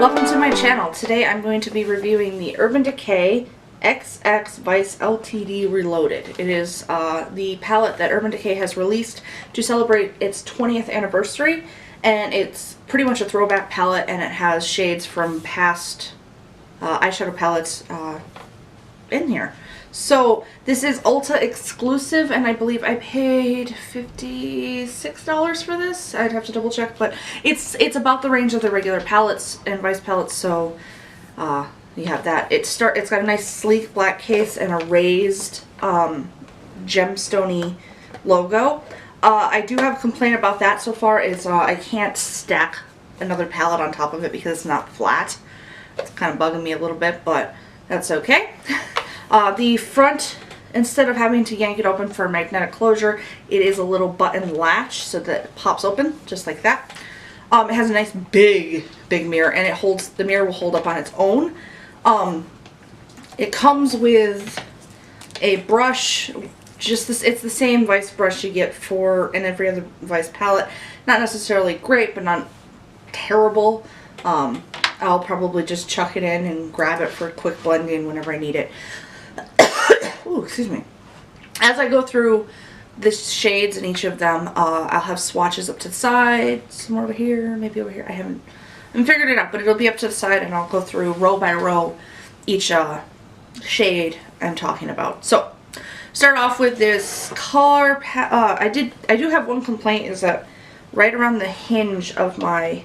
Welcome to my channel. Today I'm going to be reviewing the Urban Decay XX Vice LTD Reloaded. It is the palette that Urban Decay has released to celebrate its 20th anniversary, and it's pretty much a throwback palette, and it has shades from past eyeshadow palettes in here. So this is Ulta exclusive, and I believe I paid $56 for this. I'd have to double check, but it's about the range of the regular palettes and Vice palettes, so you have that. It's got a nice sleek black case and a raised gemstone-y logo. I do have a complaint about that so far is I can't stack another palette on top of it because it's not flat. It's kind of bugging me a little bit, but that's okay. The front, instead of having to yank it open for magnetic closure, it is a little button latch so that it pops open just like that. It has a nice big mirror, and the mirror will hold up on its own. It comes with a brush, it's the same Vice brush you get in every other Vice palette. Not necessarily great, but not terrible. I'll probably just chuck it in and grab it for quick blending whenever I need it. Ooh, excuse me. As I go through the shades in each of them, I'll have swatches up to the side, some over here, maybe over here. I haven't figured it out, but it'll be up to the side, and I'll go through row by row each shade I'm talking about. So, start off with this color. I do have one complaint, is that right around the hinge of my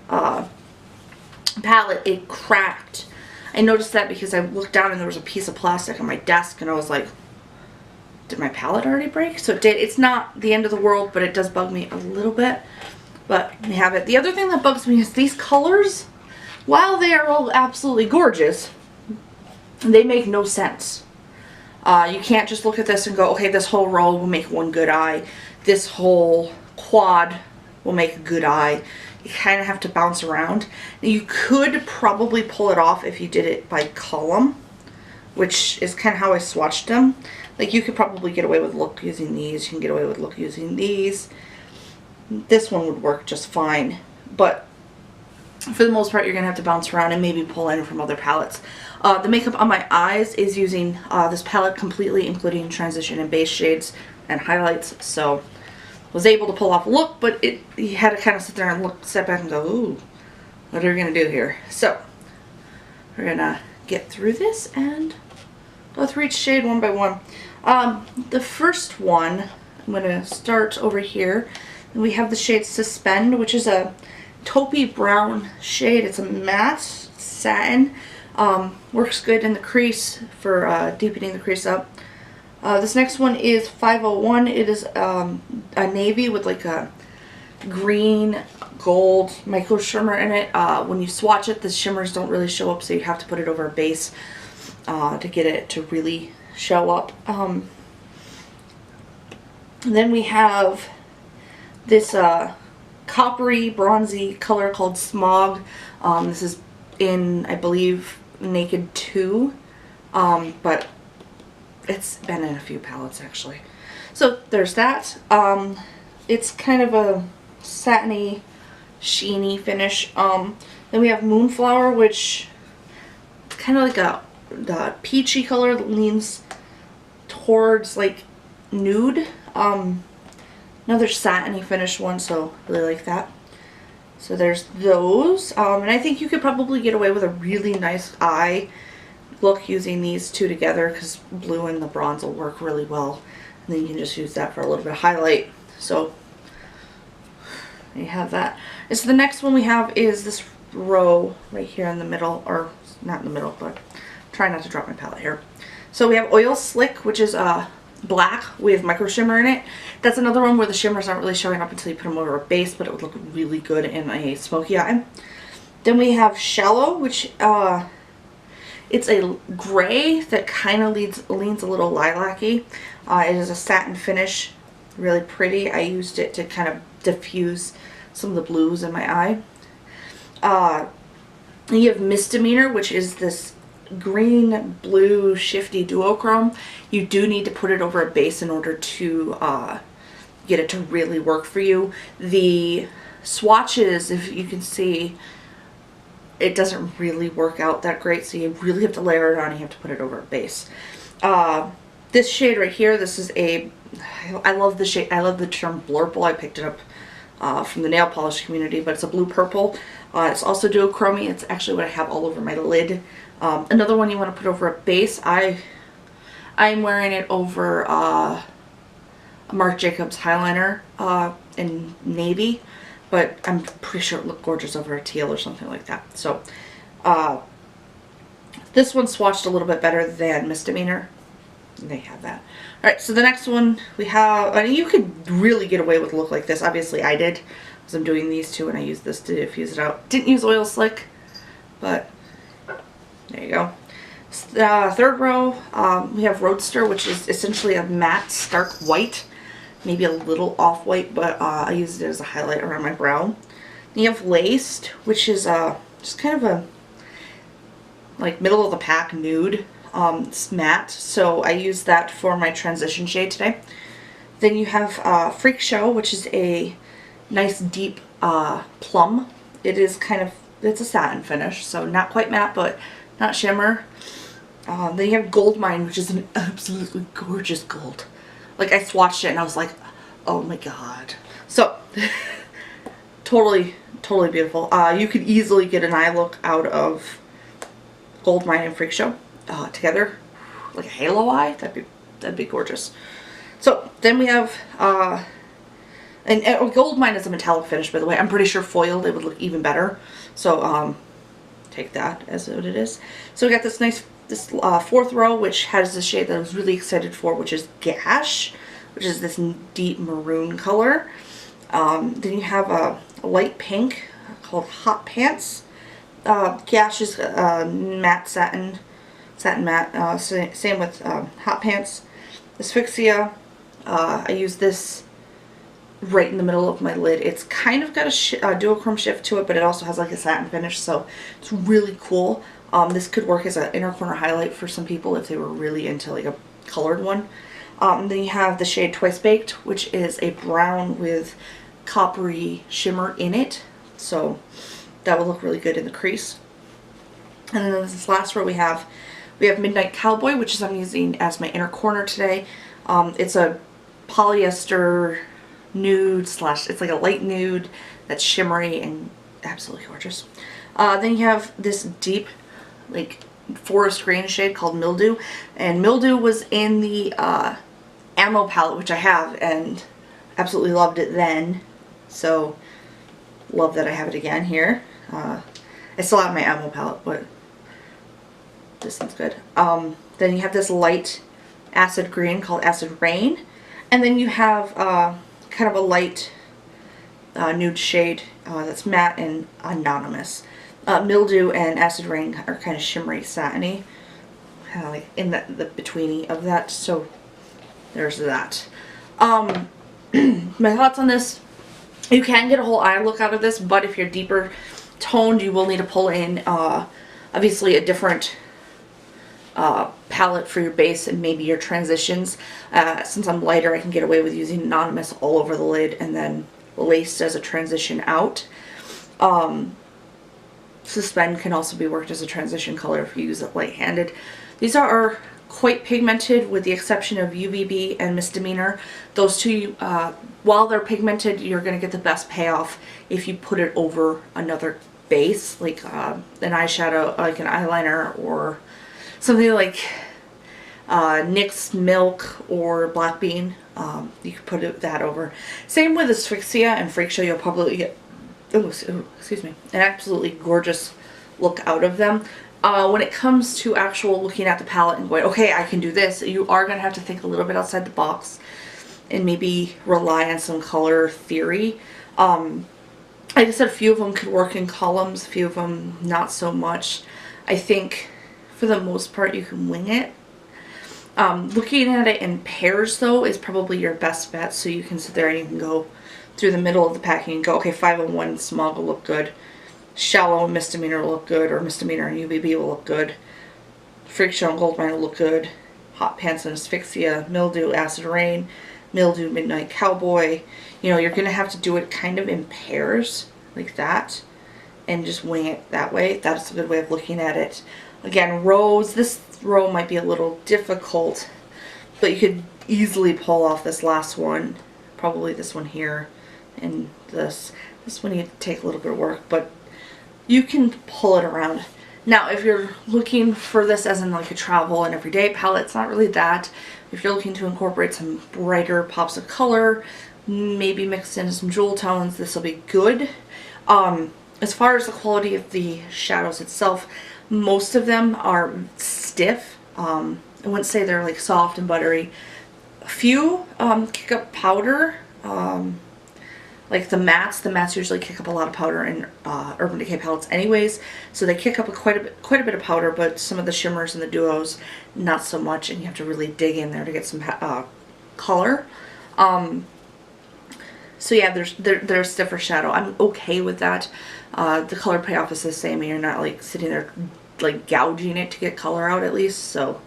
palette, it cracked. I noticed that because I looked down and there was a piece of plastic on my desk, and I was like, did my palette already break? So it did. It's not the end of the world, but it does bug me a little bit. But we have it. The other thing that bugs me is these colors, while they are all absolutely gorgeous, they make no sense. You can't just look at this and go, okay, this whole row will make one good eye. This whole quad will make a good eye. You kind of have to bounce around. You could probably pull it off if you did it by column, which is kind of how I swatched them. Like, you could probably get away with look using these. You can get away with look using these. This one would work just fine, but for the most part, you're going to have to bounce around and maybe pull in from other palettes. The makeup on my eyes is using this palette completely, including transition and base shades and highlights, so was able to pull off a look, but you had to kind of sit there and step back and go, ooh, what are we going to do here? So, we're going to get through this and go through each shade one by one. The first one, I'm going to start over here. And we have the shade Suspend, which is a taupey brown shade. It's a matte satin. Works good in the crease for deepening the crease up. This next one is 501. It is a navy with like a green gold micro shimmer in it. When you swatch it, the shimmers don't really show up, so you have to put it over a base to get it to really show up. Then we have this coppery bronzy color called Smog. This is in, I believe, Naked 2, but it's been in a few palettes actually. So there's that. It's kind of a satiny, sheeny finish. Then we have Moonflower, which is kind of like the peachy color that leans towards like nude. Another satiny finish one, so really like that. So there's those. And I think you could probably get away with a really nice eye look using these two together, because blue and the bronze will work really well, and then you can just use that for a little bit of highlight. So you have that. And so the next one we have is this row right here in the middle, or not in the middle, but try not to drop my palette here. So we have Oil Slick, which is black with micro shimmer in it. That's another one where the shimmers aren't really showing up until you put them over a base, but it would look really good in a smoky eye. Then we have Shallow, which it's a gray that kind of leans a little lilac-y. It is a satin finish, really pretty. I used it to kind of diffuse some of the blues in my eye. You have Misdemeanor, which is this green blue shifty duochrome. You do need to put it over a base in order to get it to really work for you. The swatches, if you can see, it doesn't really work out that great, so you really have to layer it on and you have to put it over a base. This shade right here, this is a, I love the shade, I love the term blurple. I picked it up from the nail polish community, but it's a blue purple. It's also duochrome. It's actually what I have all over my lid. Another one you want to put over a base. I'm wearing it over a Marc Jacobs highliner in navy, but I'm pretty sure it looked gorgeous over a teal or something like that. So this one swatched a little bit better than Misdemeanor. They have that. Alright, so the next one we have, and you could really get away with a look like this. Obviously I did, because I'm doing these two and I use this to diffuse it out. Didn't use Oil Slick, but there you go. Third row, we have Roadster, which is essentially a matte stark white, maybe a little off-white, but I used it as a highlight around my brow. Then you have Laced, which is just kind of a like middle of the pack nude. It's matte, so I use that for my transition shade today. Then you have Freak Show, which is a nice deep plum. It is kind of, it's a satin finish, so not quite matte, but not shimmer. Then you have Gold Mine, which is an absolutely gorgeous gold. Like, I swatched it and I was like, oh my god. So, totally beautiful. You could easily get an eye look out of Gold Mine and Freak Show together, like a halo eye. That'd be gorgeous. So then we have and Gold Mine is a metallic finish, by the way. I'm pretty sure foiled it would look even better. So take that as what it is. So we got this nice fourth row, which has the shade that I was really excited for, which is Gash, which is this deep maroon color. Then you have a light pink called Hot Pants. Gash is matte satin matte. Same with Hot Pants. Asphyxia, I use this right in the middle of my lid. It's kind of got a duochrome shift to it, but it also has like a satin finish, so it's really cool. This could work as an inner corner highlight for some people if they were really into like a colored one. Then you have the shade Twice Baked, which is a brown with coppery shimmer in it, so that will look really good in the crease. And then this last row we have Midnight Cowboy, which is I'm using as my inner corner today. It's a polyester nude slash, it's like a light nude that's shimmery and absolutely gorgeous. Then you have this deep like forest green shade called Mildew, and Mildew was in the Ammo palette, which I have, and absolutely loved it then, so love that I have it again here. I still have my Ammo palette, but this one's good. Then you have this light acid green called Acid Rain, and then you have kind of a light nude shade that's matte and anonymous. Mildew and Acid Rain are kind of shimmery, satiny, kind of like in the betweeny of that. So there's that. My thoughts on this: you can get a whole eye look out of this, but if you're deeper toned, you will need to pull in obviously a different palette for your base and maybe your transitions. Since I'm lighter, I can get away with using Anonymous all over the lid and then Laced as a transition out. Suspend can also be worked as a transition color if you use it light-handed. These are quite pigmented with the exception of UVB and Misdemeanor. Those two, while they're pigmented, you're going to get the best payoff if you put it over another base, like an eyeshadow, like an eyeliner, or something like NYX Milk or Black Bean. You could put that over. Same with Asphyxia and Freak Show. You'll probably get excuse me, an absolutely gorgeous look out of them. When it comes to actual looking at the palette and going, okay, I can do this, you are going to have to think a little bit outside the box and maybe rely on some color theory. Like I said, a few of them could work in columns, a few of them not so much. I think for the most part you can wing it. Looking at it in pairs though is probably your best bet, so you can sit there and you can go through the middle of the packing and go, okay, 501 Smog will look good, Shallow and Misdemeanor will look good, or Misdemeanor and UVB will look good, Freak Show and Gold Mine will look good, Hot Pants and Asphyxia, Mildew, Acid Rain, Mildew, Midnight Cowboy. You know, you're going to have to do it kind of in pairs like that and just wing it that way. That's a good way of looking at it. Again, rows, this row might be a little difficult, but you could easily pull off this last one, probably this one here, and this one you take a little bit of work, but you can pull it around. Now, if you're looking for this as in like a travel and everyday palette, it's not really that. If you're looking to incorporate some brighter pops of color, maybe mixed in some jewel tones, this will be good. As far as the quality of the shadows itself, most of them are stiff. I wouldn't say they're like soft and buttery. A few kick up powder. Like the mattes usually kick up a lot of powder in Urban Decay palettes anyways, so they kick up quite a bit of powder, but some of the shimmers and the duos, not so much, and you have to really dig in there to get some color. So yeah, there's stiffer shadow. I'm okay with that. The color payoff is the same, and you're not like sitting there like gouging it to get color out at least, so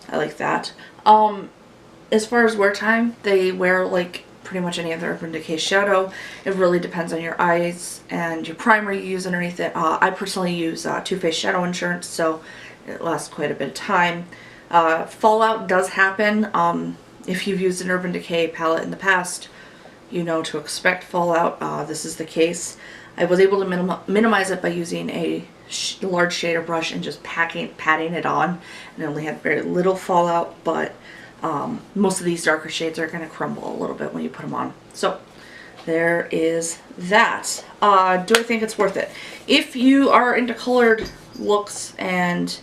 I like that. As far as wear time, they wear like pretty much any other Urban Decay shadow. It really depends on your eyes and your primer you use underneath it. I personally use Too Faced Shadow Insurance, so it lasts quite a bit of time. Fallout does happen. If you've used an Urban Decay palette in the past, you know to expect fallout. This is the case. I was able to minimize it by using a large shader brush and just patting it on, and I only had very little fallout, but most of these darker shades are going to crumble a little bit when you put them on. So there is that. Do I think it's worth it? If you are into colored looks and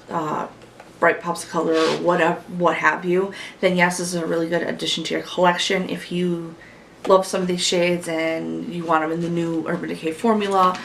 bright pops of color or what have you, then yes, this is a really good addition to your collection. If you love some of these shades and you want them in the new Urban Decay formula,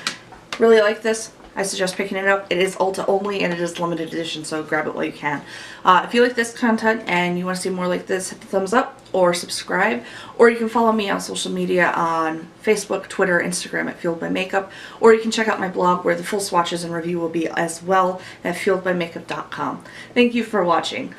really like this, I suggest picking it up. It is Ulta only and it is limited edition, so grab it while you can. If you like this content and you want to see more like this, hit the thumbs up or subscribe, or you can follow me on social media on Facebook, Twitter, Instagram at Fueled by Makeup, or you can check out my blog where the full swatches and review will be as well at fueledbymakeup.com. Thank you for watching.